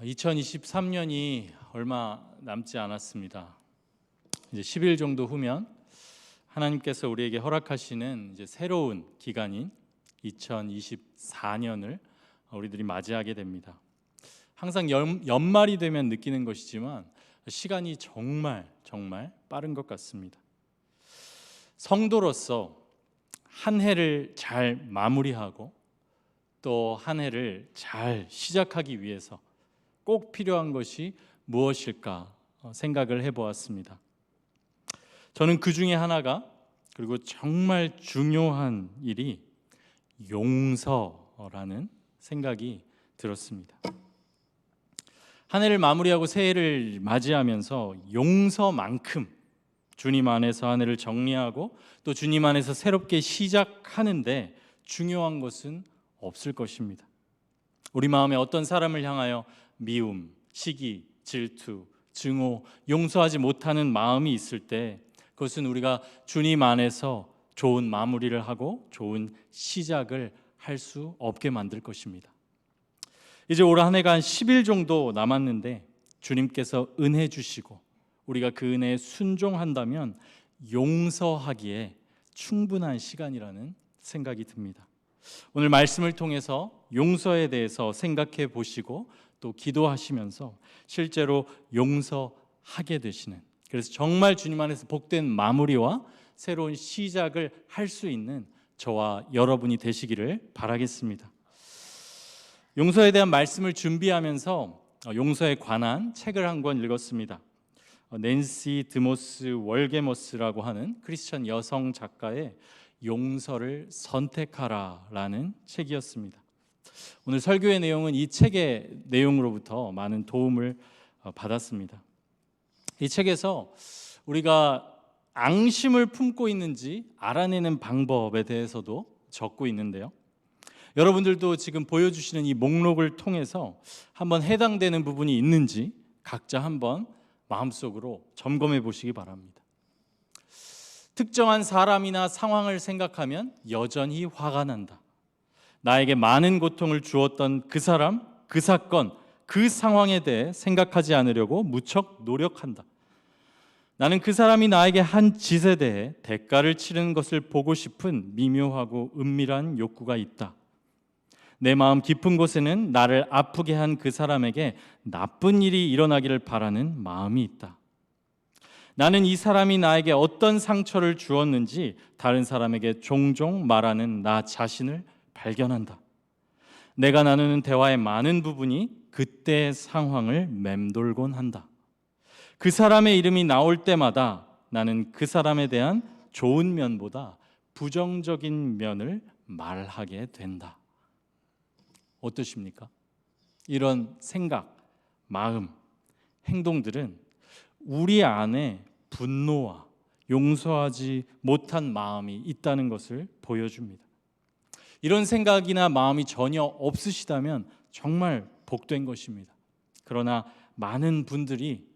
2023년이 얼마 남지 않았습니다. 이제 10일 정도 후면 하나님께서 우리에게 허락하시는 이제 새로운 기간인 2024년을 우리들이 맞이하게 됩니다. 항상 연말이 되면 느끼는 것이지만 시간이 정말 빠른 것 같습니다. 성도로서 한 해를 잘 마무리하고 또 한 해를 잘 시작하기 위해서 꼭 필요한 것이 무엇일까 생각을 해보았습니다. 저는 그 중에 하나가, 그리고 정말 중요한 일이 용서라는 생각이 들었습니다. 한 해를 마무리하고 새해를 맞이하면서 용서만큼 주님 안에서 한 해를 정리하고 또 주님 안에서 새롭게 시작하는데 중요한 것은 없을 것입니다. 우리 마음에 어떤 사람을 향하여 미움, 시기, 질투, 증오, 용서하지 못하는 마음이 있을 때 그것은 우리가 주님 안에서 좋은 마무리를 하고 좋은 시작을 할 수 없게 만들 것입니다. 이제 올 한 해가 한 10일 정도 남았는데 주님께서 은혜 주시고 우리가 그 은혜에 순종한다면 용서하기에 충분한 시간이라는 생각이 듭니다. 오늘 말씀을 통해서 용서에 대해서 생각해 보시고 또 기도하시면서 실제로 용서하게 되시는, 그래서 정말 주님 안에서 복된 마무리와 새로운 시작을 할 수 있는 저와 여러분이 되시기를 바라겠습니다. 용서에 대한 말씀을 준비하면서 용서에 관한 책을 한 권 읽었습니다. 낸시 드모스 월게머스라고 하는 크리스천 여성 작가의 용서를 선택하라라는 책이었습니다. 오늘 설교의 내용은 이 책의 내용으로부터 많은 도움을 받았습니다. 이 책에서 우리가 앙심을 품고 있는지 알아내는 방법에 대해서도 적고 있는데요. 여러분들도 지금 보여주시는 이 목록을 통해서 한번 해당되는 부분이 있는지 각자 한번 마음속으로 점검해 보시기 바랍니다. 특정한 사람이나 상황을 생각하면 여전히 화가 난다. 나에게 많은 고통을 주었던 그 사람, 그 사건, 그 상황에 대해 생각하지 않으려고 무척 노력한다. 나는 그 사람이 나에게 한 짓에 대해 대가를 치르는 것을 보고 싶은 미묘하고 은밀한 욕구가 있다. 내 마음 깊은 곳에는 나를 아프게 한 그 사람에게 나쁜 일이 일어나기를 바라는 마음이 있다. 나는 이 사람이 나에게 어떤 상처를 주었는지 다른 사람에게 종종 말하는 나 자신을 발견한다. 내가 나누는 대화의 많은 부분이 그때의 상황을 맴돌곤 한다. 그 사람의 이름이 나올 때마다 나는 그 사람에 대한 좋은 면보다 부정적인 면을 말하게 된다. 어떠십니까? 이런 생각, 마음, 행동들은 우리 안에 분노와 용서하지 못한 마음이 있다는 것을 보여줍니다. 이런 생각이나 마음이 전혀 없으시다면 정말 복된 것입니다. 그러나 많은 분들이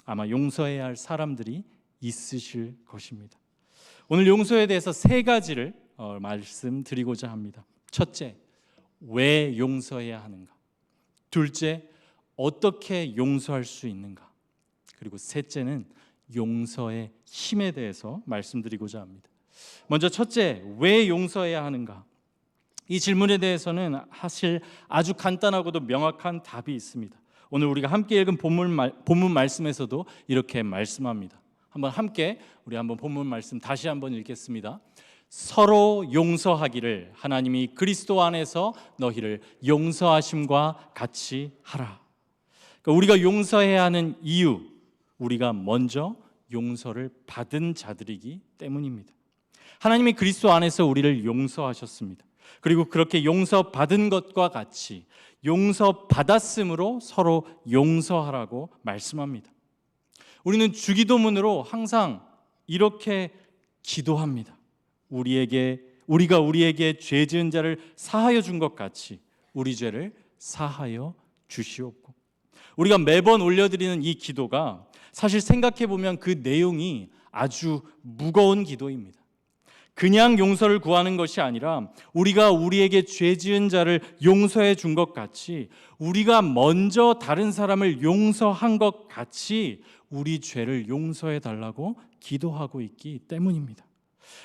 아마 용서해야 할 사람들이 있으실 것입니다. 오늘 용서에 대해서 세 가지를 말씀드리고자 합니다. 첫째, 왜 용서해야 하는가? 둘째, 어떻게 용서할 수 있는가? 그리고 셋째는 용서의 힘에 대해서 말씀드리고자 합니다. 먼저 첫째, 왜 용서해야 하는가? 이 질문에 대해서는 사실 아주 간단하고도 명확한 답이 있습니다. 오늘 우리가 함께 읽은 본문 말씀에서도 이렇게 말씀합니다. 한번 함께 우리 한번 본문 말씀 다시 한번 읽겠습니다. 서로 용서하기를 하나님이 그리스도 안에서 너희를 용서하심과 같이 하라. 그러니까 우리가 용서해야 하는 이유, 우리가 먼저 용서를 받은 자들이기 때문입니다. 하나님이 그리스도 안에서 우리를 용서하셨습니다. 그리고 그렇게 용서받은 것과 같이 용서받았으므로 서로 용서하라고 말씀합니다. 우리는 주기도문으로 항상 이렇게 기도합니다. 우리가 우리에게 죄 지은 자를 사하여 준 것 같이 우리 죄를 사하여 주시옵고. 우리가 매번 올려드리는 이 기도가 사실 생각해 보면 그 내용이 아주 무거운 기도입니다. 그냥 용서를 구하는 것이 아니라 우리가 우리에게 죄 지은 자를 용서해 준 것 같이 우리가 먼저 다른 사람을 용서한 것 같이 우리 죄를 용서해 달라고 기도하고 있기 때문입니다.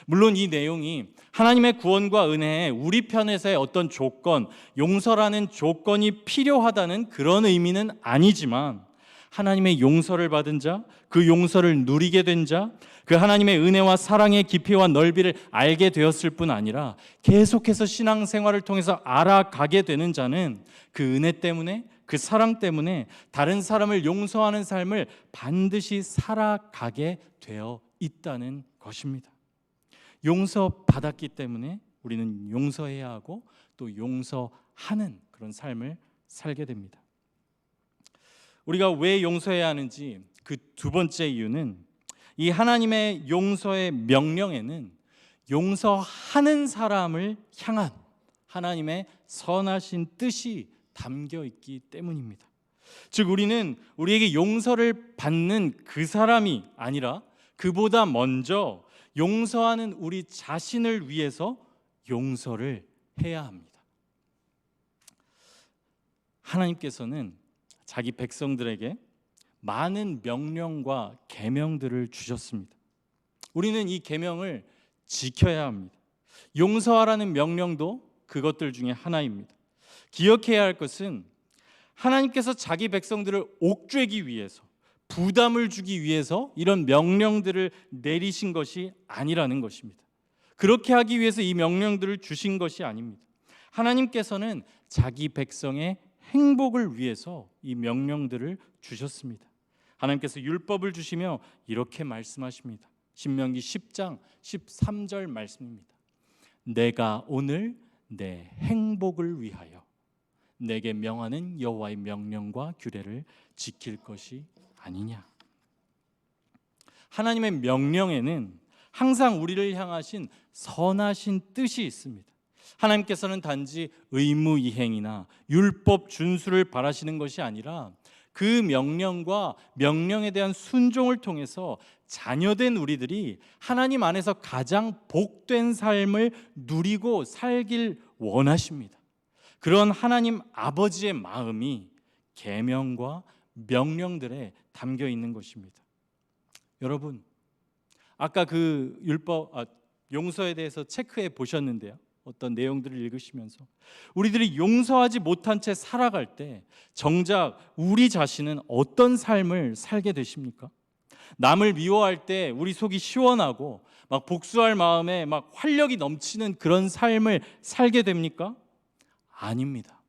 물론 이 내용이 하나님의 구원과 은혜에 우리 편에서의 어떤 조건, 용서라는 조건이 필요하다는 그런 의미는 아니지만 하나님의 용서를 받은 자, 그 용서를 누리게 된 자, 그 하나님의 은혜와 사랑의 깊이와 넓이를 알게 되었을 뿐 아니라 계속해서 신앙생활을 통해서 알아가게 되는 자는 그 은혜 때문에, 그 사랑 때문에 다른 사람을 용서하는 삶을 반드시 살아가게 되어 있다는 것입니다. 용서받았기 때문에 우리는 용서해야 하고 또 용서하는 그런 삶을 살게 됩니다. 우리가 왜 용서해야 하는지 그 두 번째 이유는 이 하나님의 용서의 명령에는 용서하는 사람을 향한 하나님의 선하신 뜻이 담겨 있기 때문입니다. 즉 우리는 우리에게 용서를 받는 그 사람이 아니라 그보다 먼저 용서하는 우리 자신을 위해서 용서를 해야 합니다. 하나님께서는 자기 백성들에게 많은 명령과 계명들을 주셨습니다. 우리는 이 계명을 지켜야 합니다. 용서하라는 명령도 그것들 중에 하나입니다. 기억해야 할 것은 하나님께서 자기 백성들을 옥죄기 위해서, 부담을 주기 위해서 이런 명령들을 내리신 것이 아니라는 것입니다. 그렇게 하기 위해서 이 명령들을 주신 것이 아닙니다. 하나님께서는 자기 백성의 행복을 위해서 이 명령들을 주셨습니다. 하나님께서 율법을 주시며 이렇게 말씀하십니다. 신명기 10장 13절 말씀입니다. 내가 오늘 내 행복을 위하여 내게 명하는 여호와의 명령과 규례를 지킬 것이 아니냐. 하나님의 명령에는 항상 우리를 향하신 선하신 뜻이 있습니다. 하나님께서는 단지 의무 이행이나 율법 준수를 바라시는 것이 아니라 그 명령과 명령에 대한 순종을 통해서 자녀된 우리들이 하나님 안에서 가장 복된 삶을 누리고 살길 원하십니다. 그런 하나님 아버지의 마음이 계명과 명령들에 담겨 있는 것입니다. 여러분, 아까 그 용서에 대해서 체크해 보셨는데요. 어떤 내용들을 읽으시면서 우리들이 용서하지 못한 채 살아갈 때 정작 우리 자신은 어떤 삶을 살게 되십니까? 남을 미워할 때 우리 속이 시원하고 막 복수할 마음에 막 활력이 넘치는 그런 삶을 살게 됩니까? 아닙니다.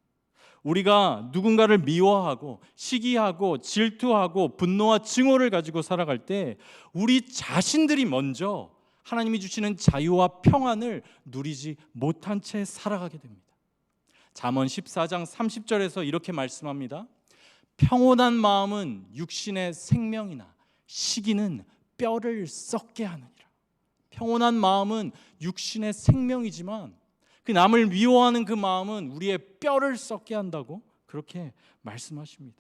우리가 누군가를 미워하고 시기하고 질투하고 분노와 증오를 가지고 살아갈 때 우리 자신들이 먼저 하나님이 주시는 자유와 평안을 누리지 못한 채 살아가게 됩니다. 잠언 14장 30절에서 이렇게 말씀합니다. 평온한 마음은 육신의 생명이나 시기는 뼈를 썩게 하느니라. 평온한 마음은 육신의 생명이지만 그 남을 미워하는 그 마음은 우리의 뼈를 썩게 한다고 그렇게 말씀하십니다.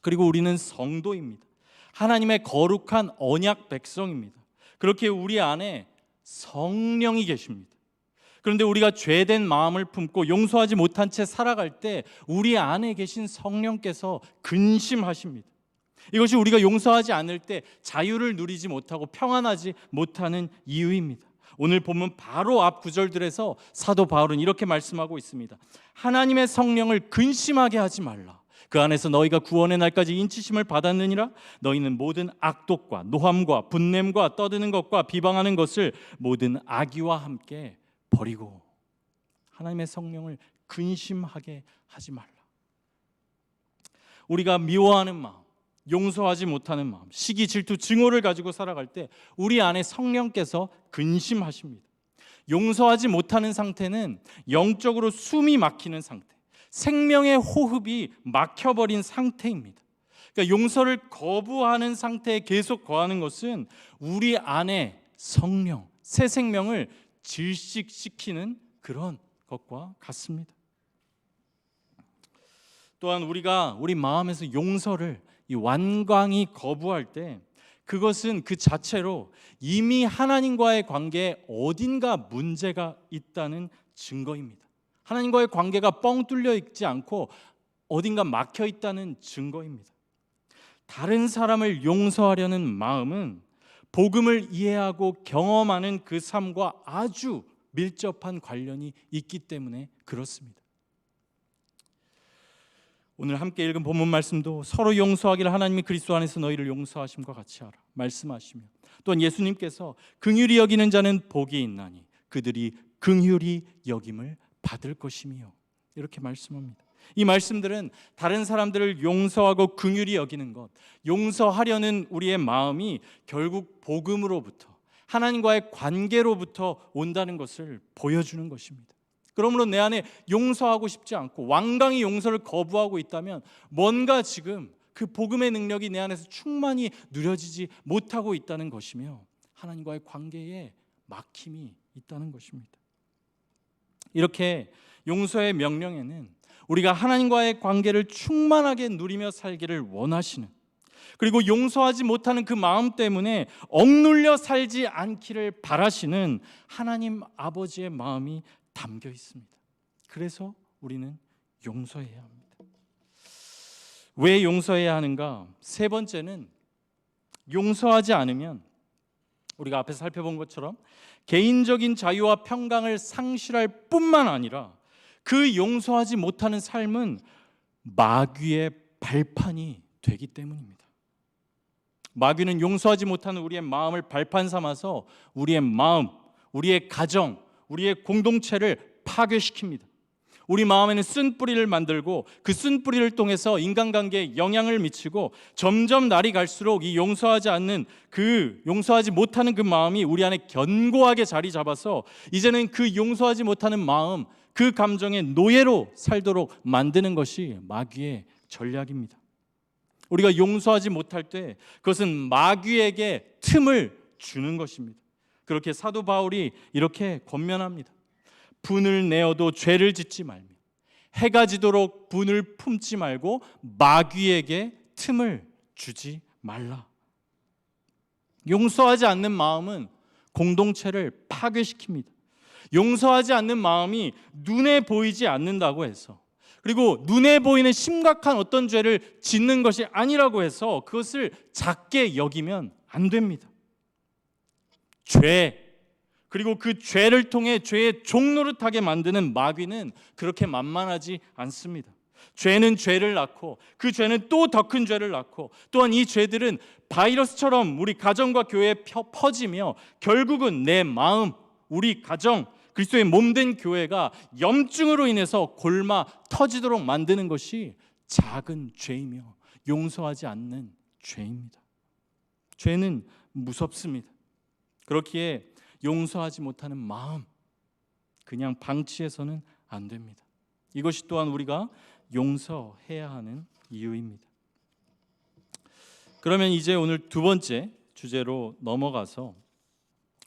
그리고 우리는 성도입니다. 하나님의 거룩한 언약 백성입니다. 그렇게 우리 안에 성령이 계십니다. 그런데 우리가 죄된 마음을 품고 용서하지 못한 채 살아갈 때 우리 안에 계신 성령께서 근심하십니다. 이것이 우리가 용서하지 않을 때 자유를 누리지 못하고 평안하지 못하는 이유입니다. 오늘 보면 바로 앞 구절들에서 사도 바울은 이렇게 말씀하고 있습니다. 하나님의 성령을 근심하게 하지 말라. 그 안에서 너희가 구원의 날까지 인치심을 받았느니라. 너희는 모든 악독과 노함과 분냄과 떠드는 것과 비방하는 것을 모든 악의와 함께 버리고. 하나님의 성령을 근심하게 하지 말라. 우리가 미워하는 마음, 용서하지 못하는 마음, 시기, 질투, 증오를 가지고 살아갈 때 우리 안에 성령께서 근심하십니다. 용서하지 못하는 상태는 영적으로 숨이 막히는 상태, 생명의 호흡이 막혀버린 상태입니다. 그러니까 용서를 거부하는 상태에 계속 거하는 것은 우리 안에 성령, 새 생명을 질식시키는 그런 것과 같습니다. 또한 우리가 우리 마음에서 용서를 이 완강히 거부할 때 그것은 그 자체로 이미 하나님과의 관계에 어딘가 문제가 있다는 증거입니다. 하나님과의 관계가 뻥 뚫려 있지 않고 어딘가 막혀 있다는 증거입니다. 다른 사람을 용서하려는 마음은 복음을 이해하고 경험하는 그 삶과 아주 밀접한 관련이 있기 때문에 그렇습니다. 오늘 함께 읽은 본문 말씀도 서로 용서하기를 하나님이 그리스도 안에서 너희를 용서하심과 같이 하라 말씀하시며, 또한 예수님께서 긍휼히 여기는 자는 복이 있나니 그들이 긍휼히 여김을 받을 것이며, 이렇게 말씀합니다. 이 말씀들은 다른 사람들을 용서하고 긍휼히 여기는 것, 용서하려는 우리의 마음이 결국 복음으로부터, 하나님과의 관계로부터 온다는 것을 보여주는 것입니다. 그러므로 내 안에 용서하고 싶지 않고 완강히 용서를 거부하고 있다면 뭔가 지금 그 복음의 능력이 내 안에서 충만히 누려지지 못하고 있다는 것이며, 하나님과의 관계에 막힘이 있다는 것입니다. 이렇게 용서의 명령에는 우리가 하나님과의 관계를 충만하게 누리며 살기를 원하시는, 그리고 용서하지 못하는 그 마음 때문에 억눌려 살지 않기를 바라시는 하나님 아버지의 마음이 담겨 있습니다. 그래서 우리는 용서해야 합니다. 왜 용서해야 하는가? 세 번째는, 용서하지 않으면 우리가 앞에서 살펴본 것처럼 개인적인 자유와 평강을 상실할 뿐만 아니라 그 용서하지 못하는 삶은 마귀의 발판이 되기 때문입니다. 마귀는 용서하지 못하는 우리의 마음을 발판 삼아서 우리의 마음, 우리의 가정, 우리의 공동체를 파괴시킵니다. 우리 마음에는 쓴 뿌리를 만들고 그 쓴 뿌리를 통해서 인간관계에 영향을 미치고, 점점 날이 갈수록 이 용서하지 못하는 그 마음이 우리 안에 견고하게 자리 잡아서 이제는 그 용서하지 못하는 마음, 그 감정의 노예로 살도록 만드는 것이 마귀의 전략입니다. 우리가 용서하지 못할 때 그것은 마귀에게 틈을 주는 것입니다. 그렇게 사도 바울이 이렇게 권면합니다. 분을 내어도 죄를 짓지 말며 해가 지도록 분을 품지 말고 마귀에게 틈을 주지 말라. 용서하지 않는 마음은 공동체를 파괴시킵니다. 용서하지 않는 마음이 눈에 보이지 않는다고 해서, 그리고 눈에 보이는 심각한 어떤 죄를 짓는 것이 아니라고 해서 그것을 작게 여기면 안 됩니다. 죄, 그리고 그 죄를 통해 죄의 종노릇하게 만드는 마귀는 그렇게 만만하지 않습니다. 죄는 죄를 낳고 그 죄는 또 더 큰 죄를 낳고, 또한 이 죄들은 바이러스처럼 우리 가정과 교회에 퍼지며 결국은 내 마음, 우리 가정, 그리스도의 몸된 교회가 염증으로 인해서 골마 터지도록 만드는 것이 작은 죄이며 용서하지 않는 죄입니다. 죄는 무섭습니다. 그렇기에 용서하지 못하는 마음, 그냥 방치해서는 안 됩니다. 이것이 또한 우리가 용서해야 하는 이유입니다. 그러면 이제 오늘 두 번째 주제로 넘어가서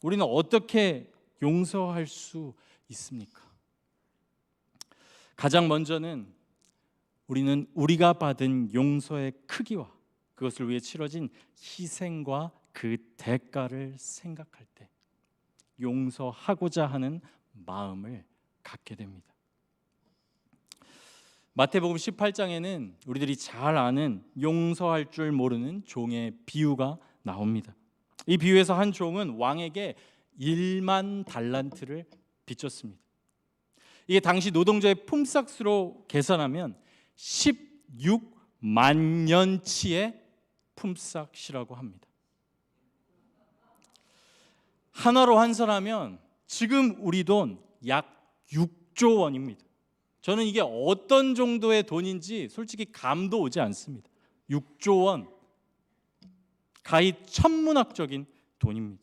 우리는 어떻게 용서할 수 있습니까? 가장 먼저는 우리는 우리가 받은 용서의 크기와 그것을 위해 치러진 희생과 그 대가를 생각할 때 용서하고자 하는 마음을 갖게 됩니다. 마태복음 18장에는 우리들이 잘 아는 용서할 줄 모르는 종의 비유가 나옵니다. 이 비유에서 한 종은 왕에게 1만 달란트를 빚졌습니다. 이게 당시 노동자의 품삯으로 계산하면 16만 년치의 품삯이라고 합니다. 하나로 환산하면 지금 우리 돈 약 6조 원입니다. 저는 이게 어떤 정도의 돈인지 솔직히 감도 오지 않습니다. 6조 원, 가히 천문학적인 돈입니다.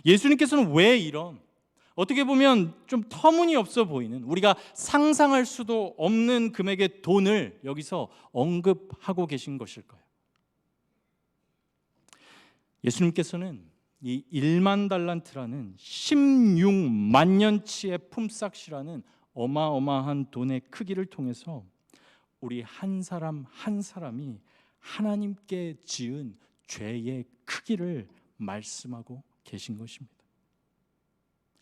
예수님께서는 왜 이런, 어떻게 보면 좀 터무니없어 보이는, 우리가 상상할 수도 없는 금액의 돈을 여기서 언급하고 계신 것일까요? 예수님께서는 이 1만 달란트라는 16만 년치의 품삯이라는 어마어마한 돈의 크기를 통해서 우리 한 사람 한 사람이 하나님께 지은 죄의 크기를 말씀하고 계신 것입니다.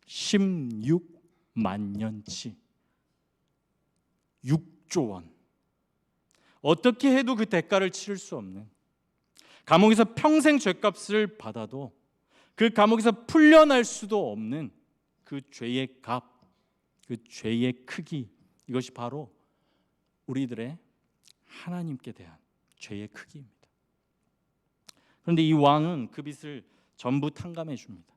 16만 년치, 6조 원. 어떻게 해도 그 대가를 치를 수 없는, 감옥에서 평생 죄값을 받아도 그 감옥에서 풀려날 수도 없는 그 죄의 값, 그 죄의 크기, 이것이 바로 우리들의 하나님께 대한 죄의 크기입니다. 그런데 이 왕은 그 빚을 전부 탕감해 줍니다.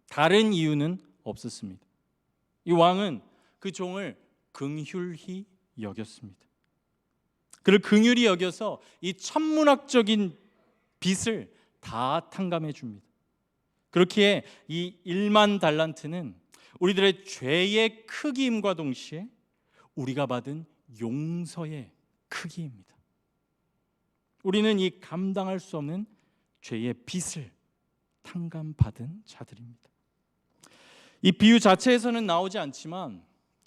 다른 이유는 없었습니다. 이 왕은 그 종을 긍휼히 여겼습니다. 그를 긍휼히 여겨서 이 천문학적인 빚을 다 탕감해 줍니다. 그렇기에 이 1만 달란트는 우리들의 죄의 크기임과 동시에 우리가 받은 용서의 크기입니다. 우리는 이 감당할 수 없는 죄의 빚을 탕감받은 자들입니다. 이 비유 자체에서는 나오지 않지만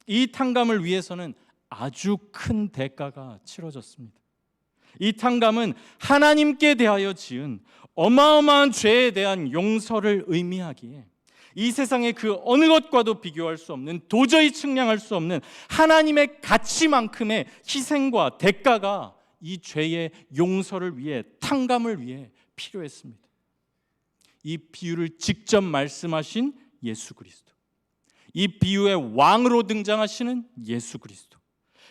이 탕감을 위해서는 아주 큰 대가가 치러졌습니다. 이 탕감은 하나님께 대하여 지은 어마어마한 죄에 대한 용서를 의미하기에 이 세상의 그 어느 것과도 비교할 수 없는, 도저히 측량할 수 없는 하나님의 가치만큼의 희생과 대가가 이 죄의 용서를 위해, 탕감을 위해 필요했습니다. 이 비유를 직접 말씀하신 예수 그리스도, 이 비유의 왕으로 등장하시는 예수 그리스도,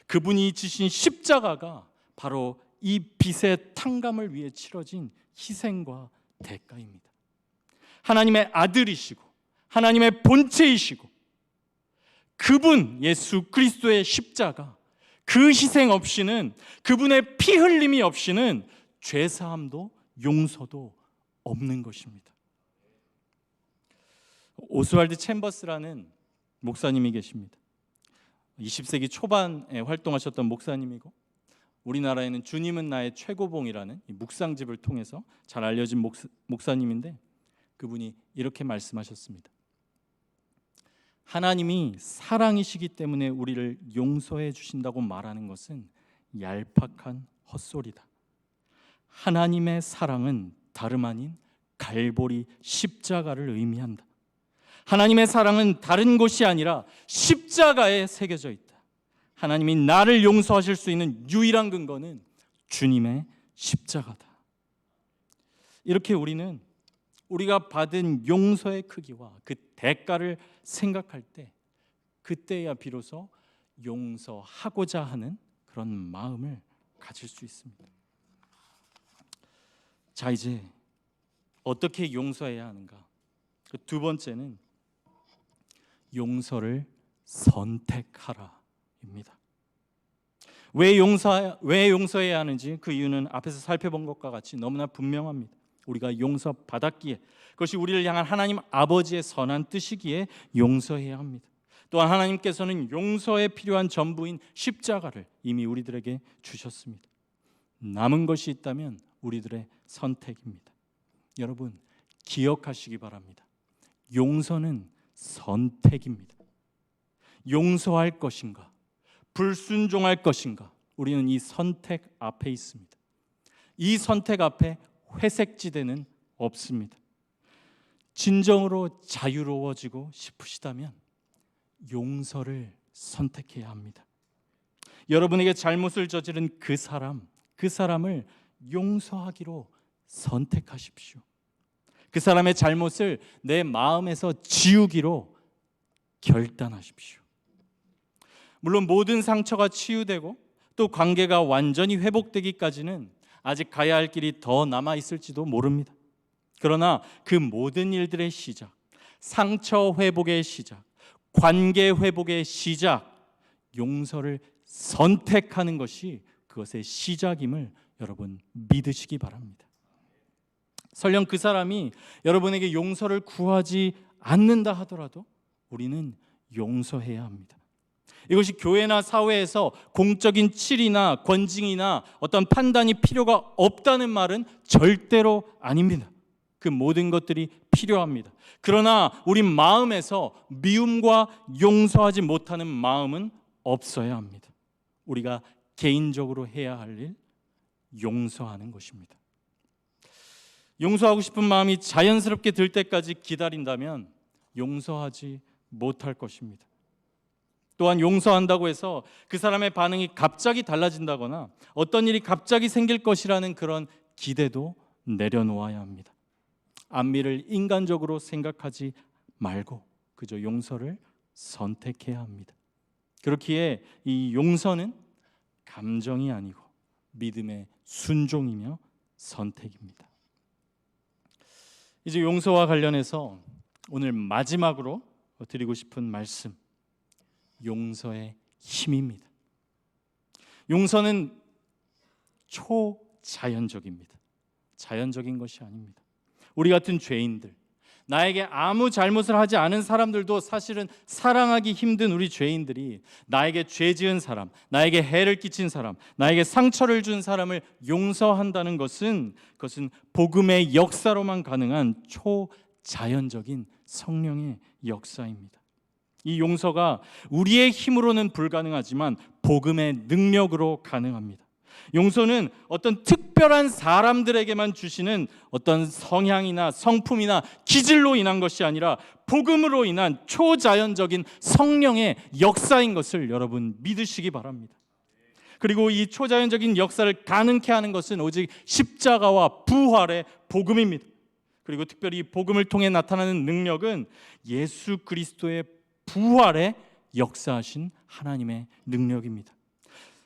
그분이 지신 십자가가 바로 이 빚의 탕감을 위해 치러진 희생과 대가입니다. 하나님의 아들이시고 하나님의 본체이시고 그분 예수 그리스도의 십자가, 그 희생 없이는, 그분의 피 흘림이 없이는 죄사함도 용서도 없는 것입니다. 오스왈드 챔버스라는 목사님이 계십니다. 20세기 초반에 활동하셨던 목사님이고, 우리나라에는 주님은 나의 최고봉이라는 묵상집을 통해서 잘 알려진 목사님인데, 그분이 이렇게 말씀하셨습니다. 하나님이 사랑이시기 때문에 우리를 용서해 주신다고 말하는 것은 얄팍한 헛소리다. 하나님의 사랑은 다름 아닌 갈보리 십자가를 의미한다. 하나님의 사랑은 다른 곳이 아니라 십자가에 새겨져 있다. 하나님이 나를 용서하실 수 있는 유일한 근거는 주님의 십자가다. 이렇게 우리는 우리가 받은 용서의 크기와 그 대가를 생각할 때, 그때야 비로소 용서하고자 하는 그런 마음을 가질 수 있습니다. 자, 이제 어떻게 용서해야 하는가? 그 두 번째는 용서를 선택하라입니다. 왜 용서해야 하는지 그 이유는 앞에서 살펴본 것과 같이 너무나 분명합니다. 우리가 용서받았기에, 그것이 우리를 향한 하나님 아버지의 선한 뜻이기에 용서해야 합니다. 또한 하나님께서는 용서에 필요한 전부인 십자가를 이미 우리들에게 주셨습니다. 남은 것이 있다면 우리들의 선택입니다. 여러분, 기억하시기 바랍니다. 용서는 선택입니다. 용서할 것인가, 불순종할 것인가, 우리는 이 선택 앞에 있습니다. 이 선택 앞에 회색지대는 없습니다. 진정으로 자유로워지고 싶으시다면 용서를 선택해야 합니다. 여러분에게 잘못을 저지른 그 사람을 용서하기로 선택하십시오. 그 사람의 잘못을 내 마음에서 지우기로 결단하십시오. 물론 모든 상처가 치유되고 또 관계가 완전히 회복되기까지는 아직 가야 할 길이 더 남아 있을지도 모릅니다. 그러나 그 모든 일들의 시작, 상처 회복의 시작, 관계 회복의 시작, 용서를 선택하는 것이 그것의 시작임을 여러분 믿으시기 바랍니다. 설령 그 사람이 여러분에게 용서를 구하지 않는다 하더라도 우리는 용서해야 합니다. 이것이 교회나 사회에서 공적인 칠이나 권징이나 어떤 판단이 필요가 없다는 말은 절대로 아닙니다. 그 모든 것들이 필요합니다. 그러나 우리 마음에서 미움과 용서하지 못하는 마음은 없어야 합니다. 우리가 개인적으로 해야 할 일, 용서하는 것입니다. 용서하고 싶은 마음이 자연스럽게 들 때까지 기다린다면 용서하지 못할 것입니다. 또한 용서한다고 해서 그 사람의 반응이 갑자기 달라진다거나 어떤 일이 갑자기 생길 것이라는 그런 기대도 내려놓아야 합니다. 안미를 인간적으로 생각하지 말고 그저 용서를 선택해야 합니다. 그렇기에 이 용서는 감정이 아니고 믿음의 순종이며 선택입니다. 이제 용서와 관련해서 오늘 마지막으로 드리고 싶은 말씀, 용서의 힘입니다. 용서는 초자연적입니다. 자연적인 것이 아닙니다. 우리 같은 죄인들, 나에게 아무 잘못을 하지 않은 사람들도 사실은 사랑하기 힘든 우리 죄인들이 나에게 죄 지은 사람, 나에게 해를 끼친 사람, 나에게 상처를 준 사람을 용서한다는 것은 그것은 복음의 역사로만 가능한 초자연적인 성령의 역사입니다. 이 용서가 우리의 힘으로는 불가능하지만 복음의 능력으로 가능합니다. 용서는 어떤 특별한 사람들에게만 주시는 어떤 성향이나 성품이나 기질로 인한 것이 아니라 복음으로 인한 초자연적인 성령의 역사인 것을 여러분 믿으시기 바랍니다. 그리고 이 초자연적인 역사를 가능케 하는 것은 오직 십자가와 부활의 복음입니다. 그리고 특별히 복음을 통해 나타나는 능력은 예수 그리스도의 부활에 역사하신 하나님의 능력입니다.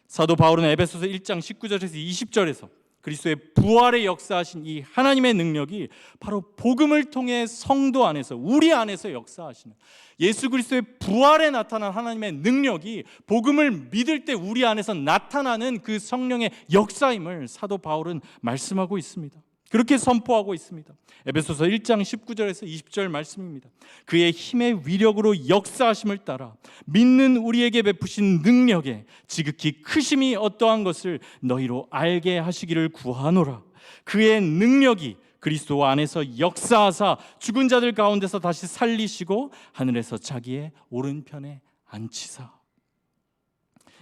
사도 바울은 에베소서 1장 19절에서 20절에서 그리스도의 부활에 역사하신 이 하나님의 능력이 바로 복음을 통해 성도 안에서 우리 안에서 역사하시는 예수 그리스도의 부활에 나타난 하나님의 능력이 복음을 믿을 때 우리 안에서 나타나는 그 성령의 역사임을 사도 바울은 말씀하고 있습니다. 그렇게 선포하고 있습니다. 에베소서 1장 19절에서 20절 말씀입니다. 그의 힘의 위력으로 역사하심을 따라 믿는 우리에게 베푸신 능력에 지극히 크심이 어떠한 것을 너희로 알게 하시기를 구하노라. 그의 능력이 그리스도 안에서 역사하사 죽은 자들 가운데서 다시 살리시고 하늘에서 자기의 오른편에 앉히사.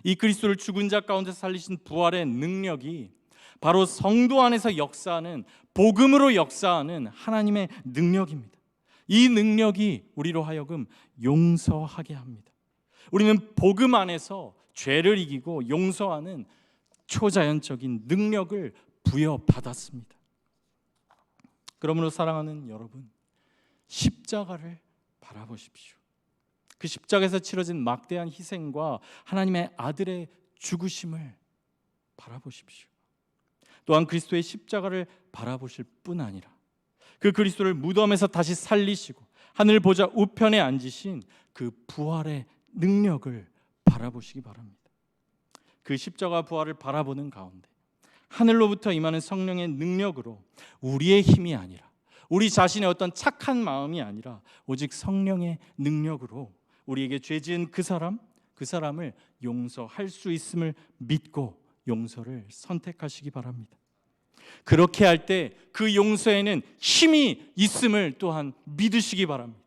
이 그리스도를 죽은 자 가운데서 살리신 부활의 능력이 바로 성도 안에서 역사하는 복음으로 역사하는 하나님의 능력입니다. 이 능력이 우리로 하여금 용서하게 합니다. 우리는 복음 안에서 죄를 이기고 용서하는 초자연적인 능력을 부여받았습니다. 그러므로 사랑하는 여러분, 십자가를 바라보십시오. 그 십자가에서 치러진 막대한 희생과 하나님의 아들의 죽으심을 바라보십시오. 또한 그리스도의 십자가를 바라보실 뿐 아니라 그 그리스도를 무덤에서 다시 살리시고 하늘 보좌 우편에 앉으신 그 부활의 능력을 바라보시기 바랍니다. 그 십자가 부활을 바라보는 가운데 하늘로부터 임하는 성령의 능력으로 우리의 힘이 아니라 우리 자신의 어떤 착한 마음이 아니라 오직 성령의 능력으로 우리에게 죄 지은 그 사람을 용서할 수 있음을 믿고 용서를 선택하시기 바랍니다. 그렇게 할 때 그 용서에는 힘이 있음을 또한 믿으시기 바랍니다.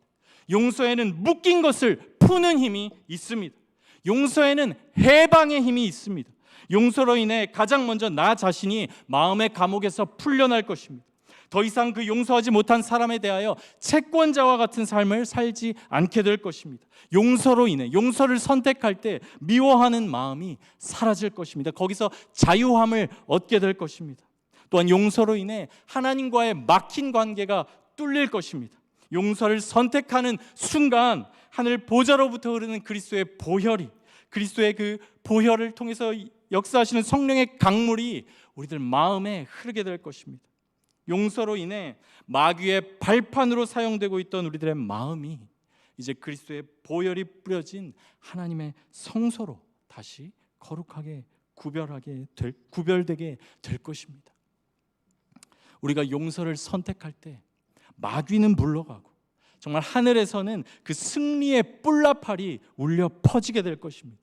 용서에는 묶인 것을 푸는 힘이 있습니다. 용서에는 해방의 힘이 있습니다. 용서로 인해 가장 먼저 나 자신이 마음의 감옥에서 풀려날 것입니다. 더 이상 그 용서하지 못한 사람에 대하여 채권자와 같은 삶을 살지 않게 될 것입니다. 용서로 인해 용서를 선택할 때 미워하는 마음이 사라질 것입니다. 거기서 자유함을 얻게 될 것입니다. 또한 용서로 인해 하나님과의 막힌 관계가 뚫릴 것입니다. 용서를 선택하는 순간 하늘 보좌로부터 흐르는 그리스도의 보혈이, 그리스도의 그 보혈을 통해서 역사하시는 성령의 강물이 우리들 마음에 흐르게 될 것입니다. 용서로 인해 마귀의 발판으로 사용되고 있던 우리들의 마음이 이제 그리스도의 보혈이 뿌려진 하나님의 성소로 다시 거룩하게 구별되게 될 것입니다. 우리가 용서를 선택할 때 마귀는 물러가고 정말 하늘에서는 그 승리의 뿔나팔이 울려 퍼지게 될 것입니다.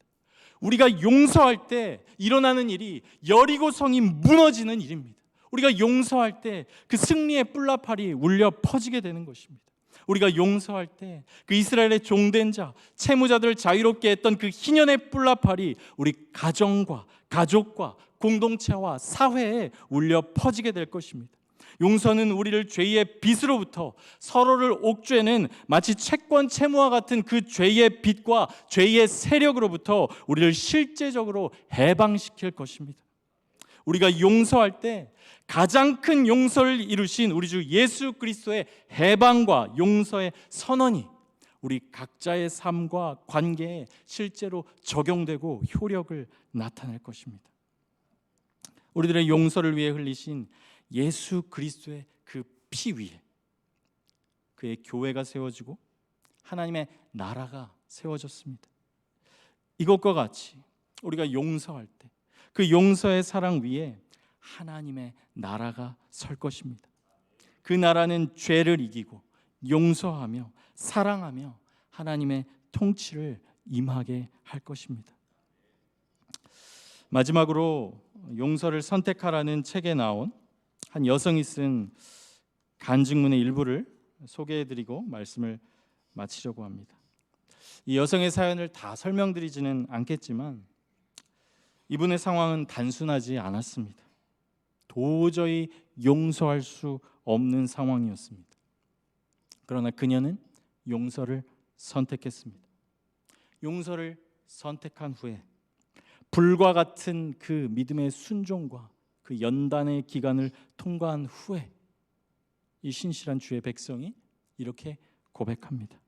우리가 용서할 때 일어나는 일이 여리고 성이 무너지는 일입니다. 우리가 용서할 때 그 승리의 뿔나팔이 울려 퍼지게 되는 것입니다. 우리가 용서할 때 그 이스라엘의 종된 자, 채무자들을 자유롭게 했던 그 희년의 뿔나팔이 우리 가정과 가족과 공동체와 사회에 울려 퍼지게 될 것입니다. 용서는 우리를 죄의 빚으로부터, 서로를 옥죄는 마치 채권 채무와 같은 그 죄의 빚과 죄의 세력으로부터 우리를 실제적으로 해방시킬 것입니다. 우리가 용서할 때 가장 큰 용서를 이루신 우리 주 예수 그리스도의 해방과 용서의 선언이 우리 각자의 삶과 관계에 실제로 적용되고 효력을 나타낼 것입니다. 우리들의 용서를 위해 흘리신 예수 그리스도의 그 피 위에 그의 교회가 세워지고 하나님의 나라가 세워졌습니다. 이것과 같이 우리가 용서할 때 그 용서의 사랑 위에 하나님의 나라가 설 것입니다. 그 나라는 죄를 이기고 용서하며 사랑하며 하나님의 통치를 임하게 할 것입니다. 마지막으로 용서를 선택하라는 책에 나온 한 여성이 쓴 간증문의 일부를 소개해드리고 말씀을 마치려고 합니다. 이 여성의 사연을 다 설명드리지는 않겠지만 이분의 상황은 단순하지 않았습니다. 도저히 용서할 수 없는 상황이었습니다. 그러나 그녀는 용서를 선택했습니다. 용서를 선택한 후에 불과 같은 그 믿음의 순종과 그 연단의 기간을 통과한 후에 이 신실한 주의 백성이 이렇게 고백합니다.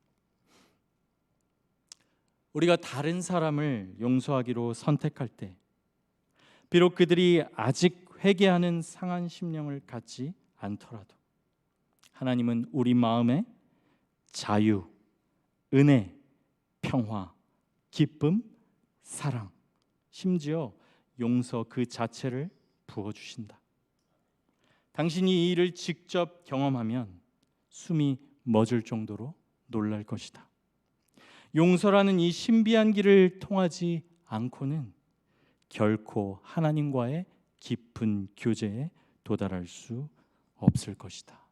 우리가 다른 사람을 용서하기로 선택할 때 비록 그들이 아직 회개하는 상한 심령을 갖지 않더라도 하나님은 우리 마음에 자유, 은혜, 평화, 기쁨, 사랑, 심지어 용서 그 자체를 부어주신다. 당신이 이 일을 직접 경험하면 숨이 멎을 정도로 놀랄 것이다. 용서라는 이 신비한 길을 통하지 않고는 결코 하나님과의 깊은 교제에 도달할 수 없을 것이다.